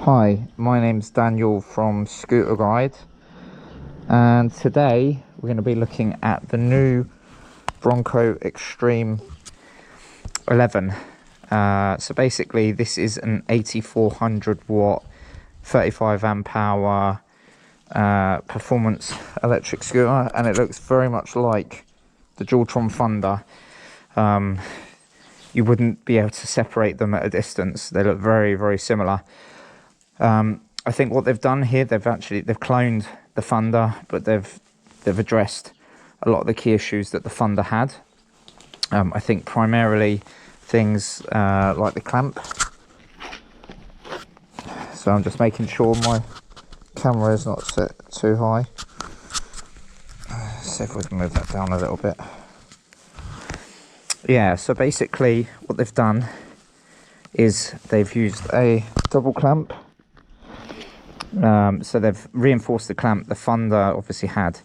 Hi, my name's Daniel from Scooter Guide, and today we're going to be looking at the new Bronco Xtreme 11. So basically this is an 8400 watt 35 amp hour performance electric scooter, and it looks very much like the Dualtron Thunder. You wouldn't be able to separate them at a distance. They look very, very similar. I think what they've done here, they've cloned the Thunder, but they've addressed a lot of the key issues that the Thunder had. I think primarily things like the clamp. So I'm just making sure my camera is not set too high. Let's see if we can move that down a little bit. Yeah, so basically what they've done is they've used a double clamp. So they've reinforced the clamp. The Thunder obviously had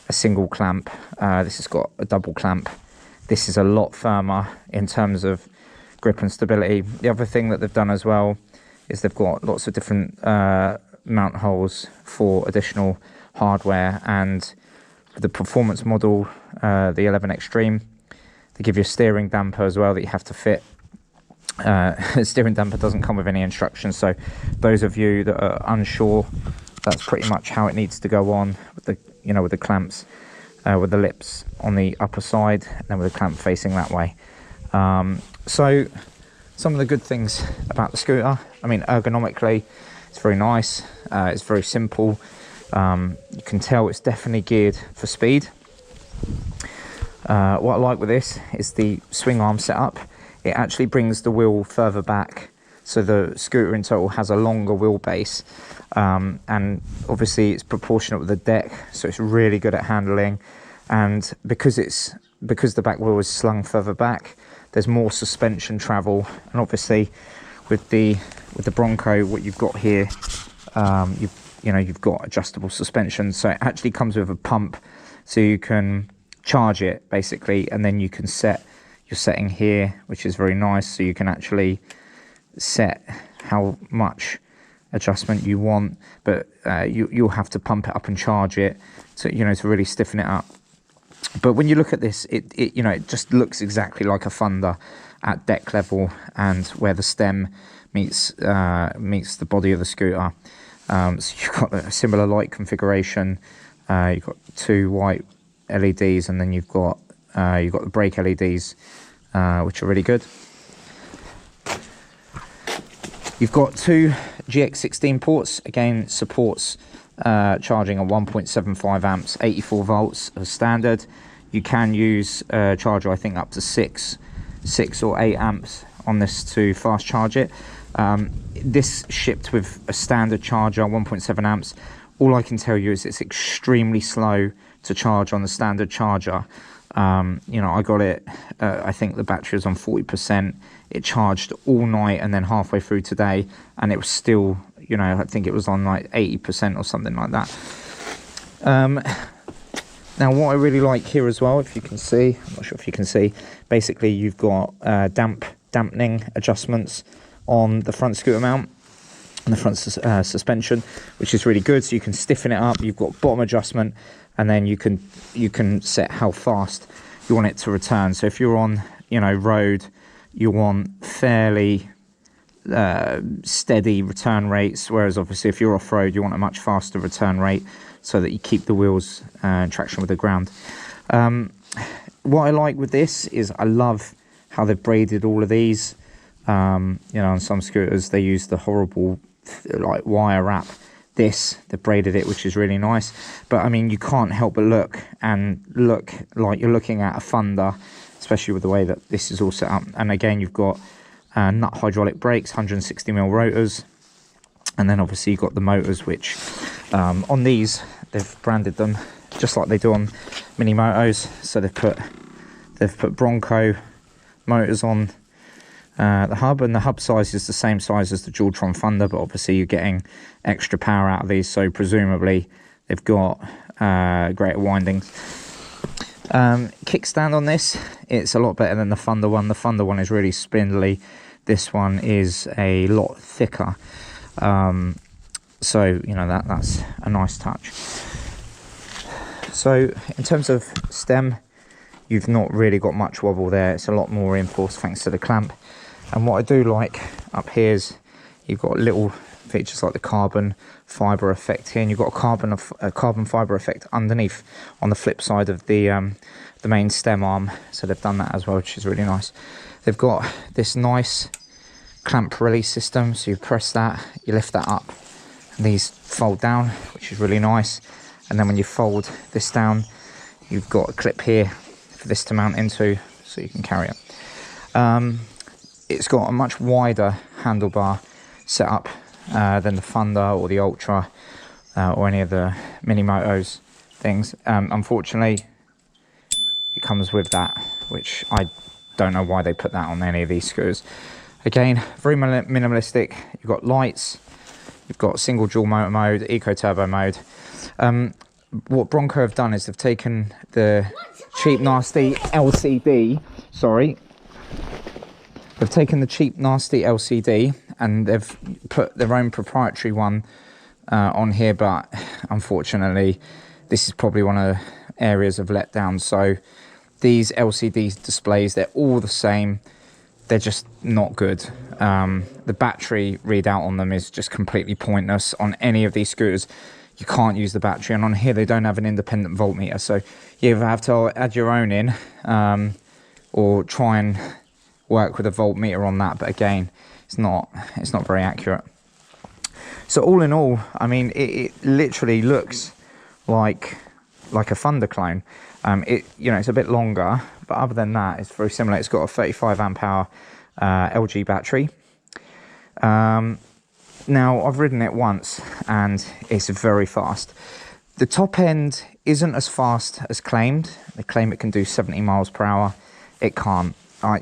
a single clamp. This has got a double clamp. This is a lot firmer in terms of grip and stability. The other thing that they've done as well is they've got lots of different mount holes for additional hardware, and the performance model, the 11 Xtreme, they give you a steering damper as well that you have to fit. Steering damper doesn't come with any instructions, so those of you that are unsure, that's pretty much how it needs to go on with the with the clamps, with the lips on the upper side and then with the clamp facing that way. So some of the good things about the scooter, I mean, ergonomically it's very nice, it's very simple. You can tell it's definitely geared for speed. What I like with this is the swing arm setup. It actually brings the wheel further back, so the scooter in total has a longer wheelbase, and obviously it's proportionate with the deck, so it's really good at handling. And because the back wheel is slung further back, there's more suspension travel. And obviously with the Bronco, what you've got here, you've got adjustable suspension, so it actually comes with a pump, so you can charge it basically, and then you can set your setting here, which is very nice, so you can actually set how much adjustment you want, but you'll have to pump it up and charge it to to really stiffen it up. But when you look at this, it just looks exactly like a Thunder at deck level and where the stem meets the body of the scooter. So you've got a similar light configuration. You've got two white LEDs, and then you've got the brake LEDs, which are really good. You've got two GX16 ports. Again, supports charging at 1.75 amps, 84 volts as standard. You can use a charger, I think, up to 6 or 8 amps on this to fast charge it. This shipped with a standard charger, 1.7 amps. All I can tell you is it's extremely slow to charge on the standard charger. I got it, I think the battery was on 40%. It charged all night and then halfway through today, and it was still, I think it was on like 80% or something like that. Now what I really like here as well, if you can see, I'm not sure if you can see, basically you've got dampening adjustments on the front scooter mount and the front suspension, which is really good, so you can stiffen it up. You've got bottom adjustment, and then you can set how fast you want it to return. So if you're on road, you want fairly steady return rates, whereas obviously if you're off-road, you want a much faster return rate so that you keep the wheels in traction with the ground. What I like with this is I love how they've braided all of these. On some scooters they use the horrible like wire wrap. They've braided it, which is really nice. But I mean, you can't help but look like you're looking at a Thunder, especially with the way that this is all set up. And again, you've got nut hydraulic brakes, 160mm rotors, and then obviously you've got the motors, which on these they've branded them just like they do on mini motos. So they've put Bronco Motors on the hub, and the hub size is the same size as the Dualtron Thunder, but obviously you're getting extra power out of these, so presumably they've got greater windings. Kickstand on this, it's a lot better than the Thunder one. The Thunder one is really spindly. This one is a lot thicker. So, you know, that's a nice touch. So in terms of stem, you've not really got much wobble there. It's a lot more reinforced thanks to the clamp. And what I do like up here is you've got little features like the carbon fiber effect here, and you've got a carbon fiber effect underneath on the flip side of the main stem arm. So they've done that as well, which is really nice. They've got this nice clamp release system, so you press that, you lift that up, and these fold down, which is really nice. And then when you fold this down, you've got a clip here for this to mount into, so you can carry it. It's got a much wider handlebar setup than the Thunder or the Ultra or any of the mini motos things. Unfortunately, it comes with that, which I don't know why they put that on any of these scooters. Again, very minimalistic. You've got lights, you've got single dual motor mode, eco turbo mode. What Bronco have done is they've taken the cheap nasty LCD, they've taken the cheap nasty LCD and they've put their own proprietary one on here, but unfortunately this is probably one of the areas of letdown. So these LCD displays, they're all the same, they're just not good. The battery readout on them is just completely pointless. On any of these scooters you can't use the battery, and on here they don't have an independent voltmeter, so you either have to add your own in or try and work with a voltmeter on that, but again, it's not very accurate. So all in all, I mean, it literally looks like a Thunder clone. It's a bit longer, but other than that, it's very similar. It's got a 35 amp hour LG battery. Now, I've ridden it once, and it's very fast. The top end isn't as fast as claimed. They claim it can do 70 miles per hour. It can't. I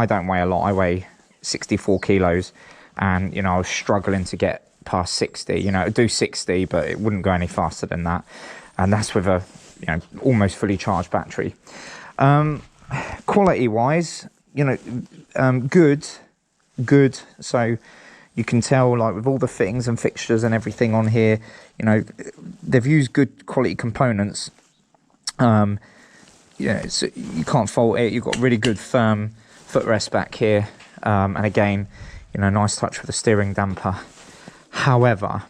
don't weigh a lot. I weigh 64 kilos, and, I was struggling to get past 60. It'd do 60, but it wouldn't go any faster than that. And that's with a, almost fully charged battery. Quality-wise, good. So you can tell, like, with all the fittings and fixtures and everything on here, they've used good quality components. So you can't fault it. You've got really good firm footrest back here, and again, nice touch with the steering damper. However,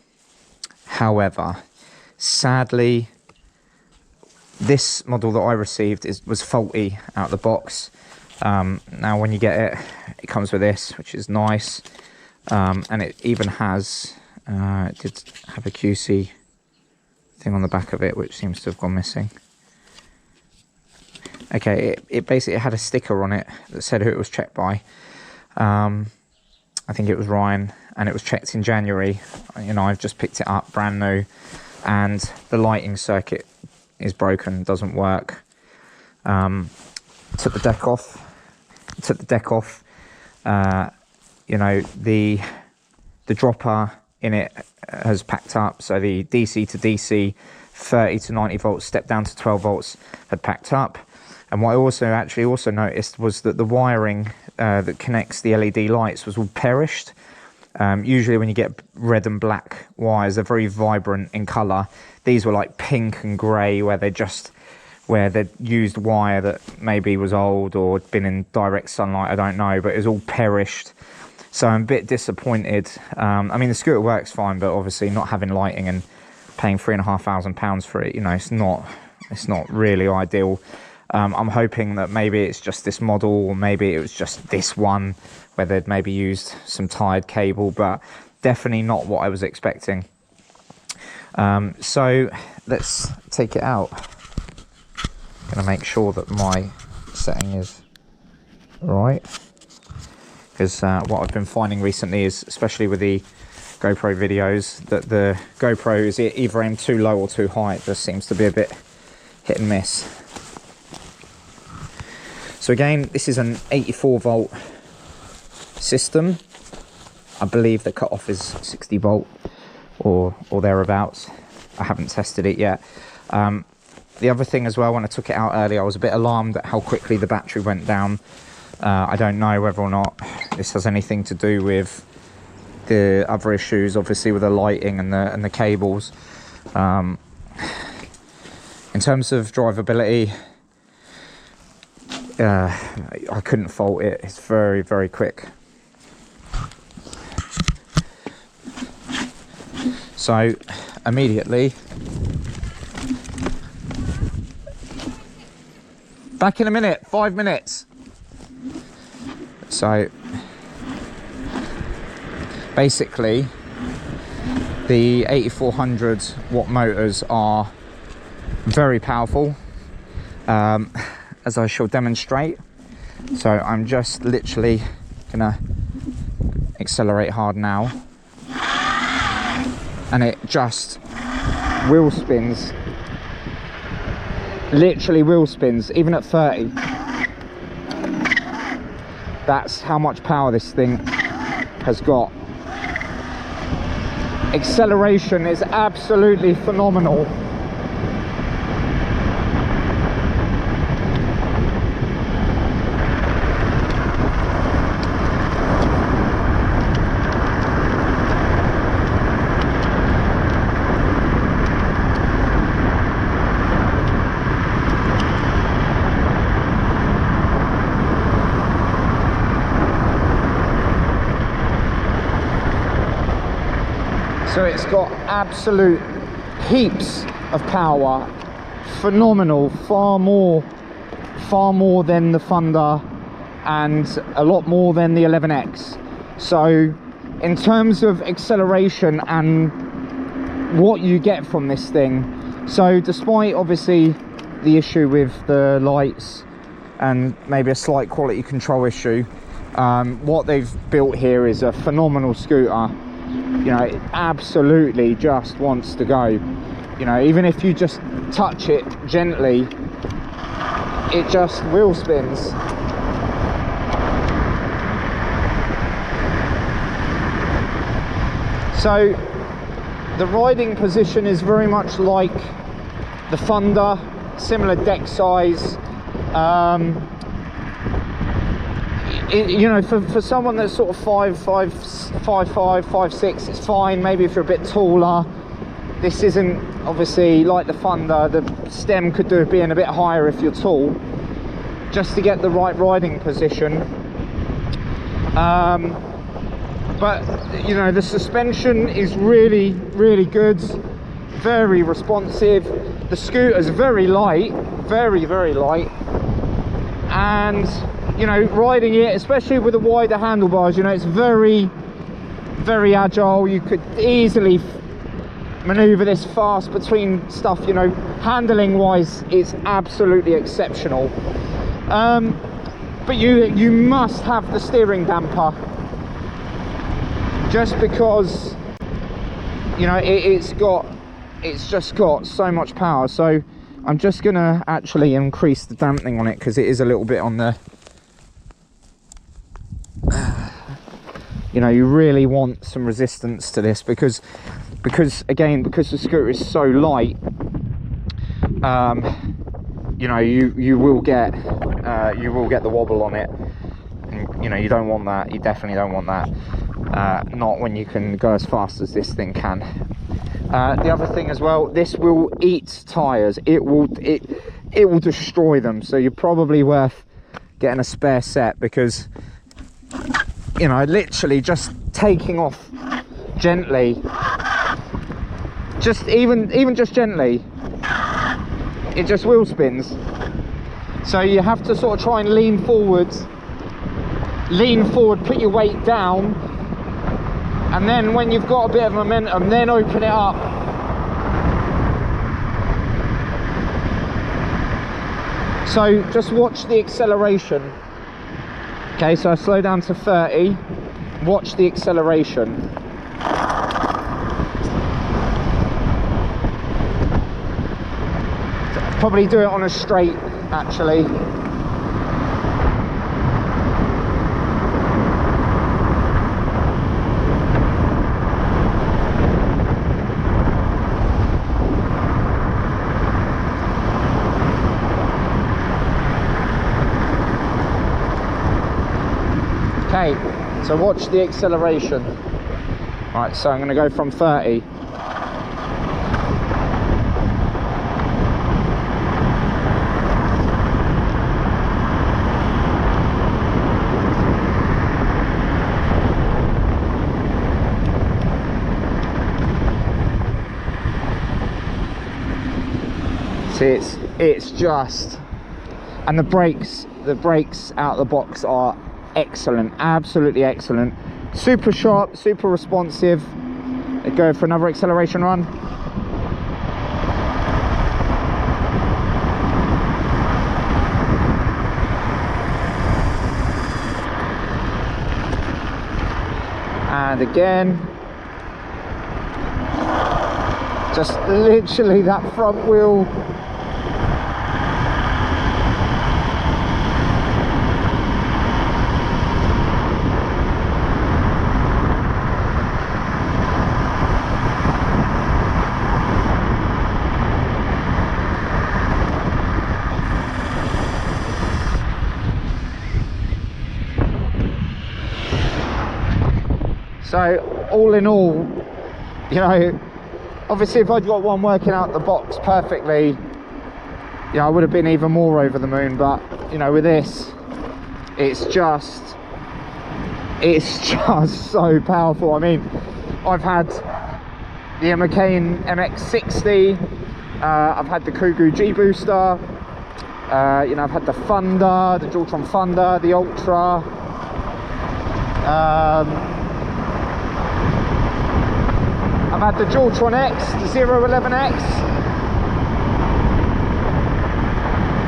sadly, this model that I received was faulty out of the box. Now when you get it, it comes with this, which is nice. And it even has, it did have a QC thing on the back of it, which seems to have gone missing. Okay, it basically had a sticker on it that said who it was checked by. I think it was Ryan, and it was checked in January. I've just picked it up brand new, and the lighting circuit is broken, doesn't work. Took the deck off. The dropper in it has packed up, so the DC to DC 30 to 90 volts step down to 12 volts had packed up. And what I also noticed was that the wiring that connects the LED lights was all perished. Usually when you get red and black wires, they're very vibrant in colour. These were like pink and grey, where they'd used wire that maybe was old or had been in direct sunlight, I don't know, but it was all perished. So I'm a bit disappointed. I mean, the scooter works fine, but obviously not having lighting and paying £3,500 for it, it's not really ideal. I'm hoping that maybe it's just this model, or maybe it was just this one where they'd maybe used some tired cable, but definitely not what I was expecting. So let's take it out. I'm gonna make sure that my setting is right, because what I've been finding recently is, especially with the GoPro videos, that the GoPro is either aimed too low or too high. It just seems to be a bit hit and miss. So again, this is an 84 volt system. I believe the cutoff is 60 volt or thereabouts. I haven't tested it yet. The other thing as well, when I took it out earlier, I was a bit alarmed at how quickly the battery went down. I don't know whether or not this has anything to do with the other issues, obviously, with the lighting and the cables. In terms of drivability, I couldn't fault it. It's very, very quick. So immediately, back in a minute, 5 minutes. So basically, the 8400 watt motors are very powerful, as I shall demonstrate. So I'm just literally gonna accelerate hard now, and it just wheel spins, literally wheel spins, even at 30. That's how much power this thing has got. Acceleration is absolutely phenomenal. So it's got absolute heaps of power, phenomenal, far more than the Thunder, and a lot more than the 11X. So in terms of acceleration and what you get from this thing, so despite obviously the issue with the lights and maybe a slight quality control issue, what they've built here is a phenomenal scooter. You know, it absolutely just wants to go. You know, even if you just touch it gently, it just wheel spins. So the riding position is very much like the Thunder, similar deck size. You know, for someone that's sort of 5'5", 5'6", it's fine. Maybe if you're a bit taller. This isn't obviously like the Thunder. The stem could do with being a bit higher if you're tall, just to get the right riding position. But you know, the suspension is really, really good, very responsive. The scooter's very light, very, very light, and you know, riding it, especially with the wider handlebars, you know, it's very, very agile. You could easily maneuver this fast between stuff. You know, handling wise, it's absolutely exceptional. But you must have the steering damper, just because, you know, it's just got so much power. So I'm just gonna actually increase the dampening on it, because it is a little bit on the, you know, you really want some resistance to this, because again, because the scooter is so light, you know, you will get the wobble on it, and you know, you don't want that. You definitely don't want that. Not when you can go as fast as this thing can. The other thing as well, this will eat tires. It will destroy them. So you're probably worth getting a spare set, because, you know, literally just taking off gently, just even just gently, it just wheel spins. So you have to sort of try and lean forward, put your weight down, and then when you've got a bit of momentum, then open it up. So just watch the acceleration. Okay, so I slow down to 30, watch the acceleration. Probably do it on a straight, actually. Okay, so watch the acceleration. Right, so I'm going to go from 30. See, it's just, and the brakes out of the box are excellent, absolutely excellent. Super sharp, super responsive. Let's go for another acceleration run. And again. Just literally that front wheel. So all in all, you know, obviously if I'd got one working out the box perfectly, you know, I would have been even more over the moon. But you know, with this, it's just so powerful. I mean, I've had the McCain MX60, I've had the Kugu G Booster, you know, I've had the Thunder, the Dualtron Thunder, the Ultra, I've had the Dualtron X, the 011X,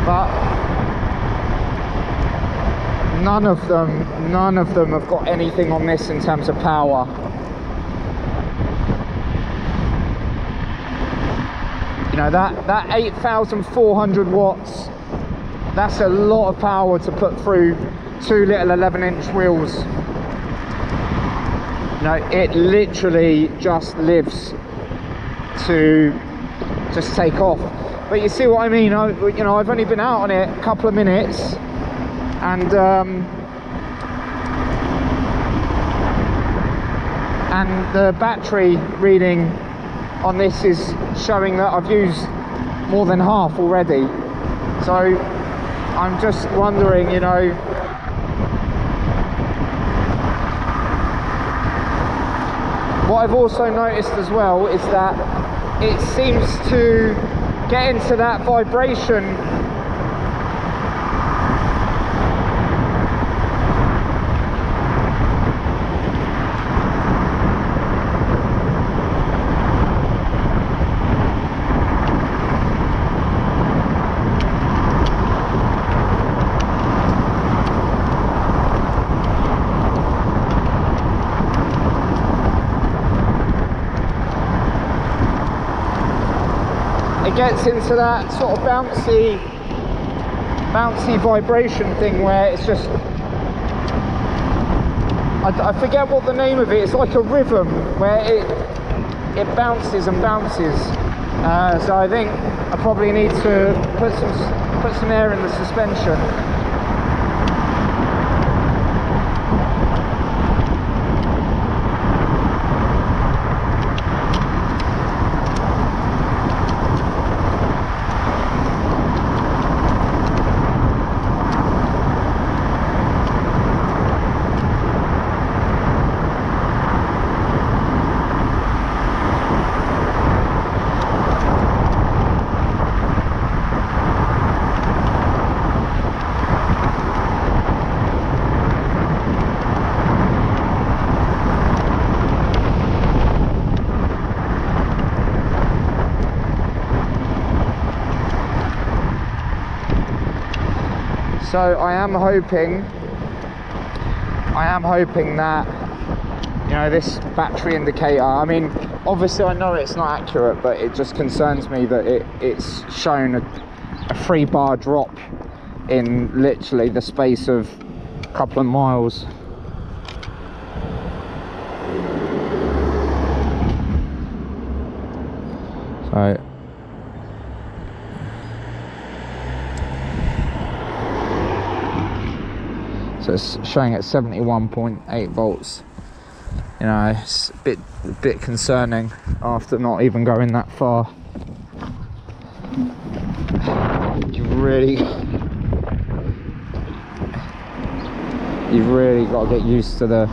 but none of them have got anything on this in terms of power. You know, that 8,400 watts, that's a lot of power to put through two little 11-inch wheels. No, it literally just lives to just take off. But you see what I mean? You know, I've only been out on it a couple of minutes, and the battery reading on this is showing that I've used more than half already. So I'm just wondering, you know, what I've also noticed as well is that it seems to get into that vibration gets into that sort of bouncy vibration thing where it's just, I forget what the name of it, it's like a rhythm where it bounces and bounces. So I think I probably need to put some air in the suspension. So I am hoping that, you know, this battery indicator, I mean, obviously I know it's not accurate, but it just concerns me that it's shown a 3 bar drop in literally the space of a couple of miles. So it's showing at 71.8 volts. you know, it's a bit concerning after not even going that far. You've really got to get used to the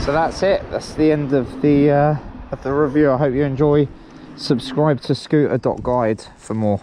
So that's it. That's the end of the review. I hope you enjoy. Subscribe to scooter.guide for more.